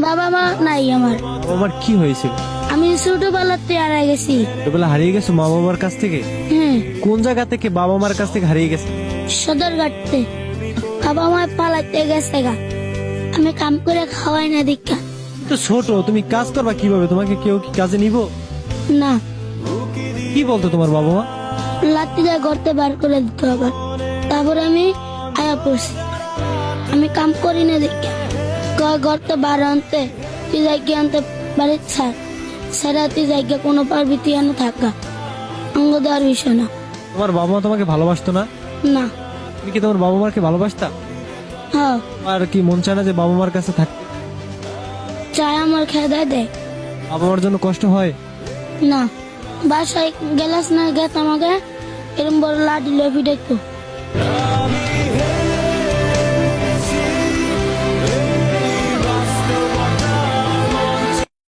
বাবা মা নাই আমার। বাবার কি হয়েছিল? আমি ছোটবেলাতে হারিয়ে গেছি। ছোটবেলা হারিয়ে গেছো মা বাবার কাছ থেকে? হ্যাঁ, কোন জায়গা থেকে বাবা মার কাছ থেকে হারিয়ে গেছে? সদরঘাটতে। বাবা মা পালাতে গেছে গা, আমি কাম করে খাওয়াই না দীক্ষা। তো ছোট, তুমি কাজ করবা কিভাবে? তোমাকে কেউ কি কাজে নিব? না, কি বলতো তোমার বাবা মা? লাঠি দিয়ে গর্তে বার করে দিতে হবে। তারপরে আমি আয়া পড়ছি, আমি কাম করি না দীক্ষা। গর্তে বার আনতে তুই জায়গা আনতে বাড়ির ছাড়া তুই জায়গা কোনো পারবি তুই আনো থাকা অঙ্গ দেওয়ার বিষয় না। তোমার বাবা মা তোমাকে ভালোবাসতো না? না। তুমি কি তোমার বাবা মাকে ভালোবাসতা? হ্যাঁ, আর কি মন চায় না যে বাবা মার কাছে থাকতে? চায় আমার খেয়ে দেয়। বাবা মার জন্য কষ্ট হয়? না, বাসায় গেলাস না গেত আমাকে এরম বড় লাঠি লফি দেখতো।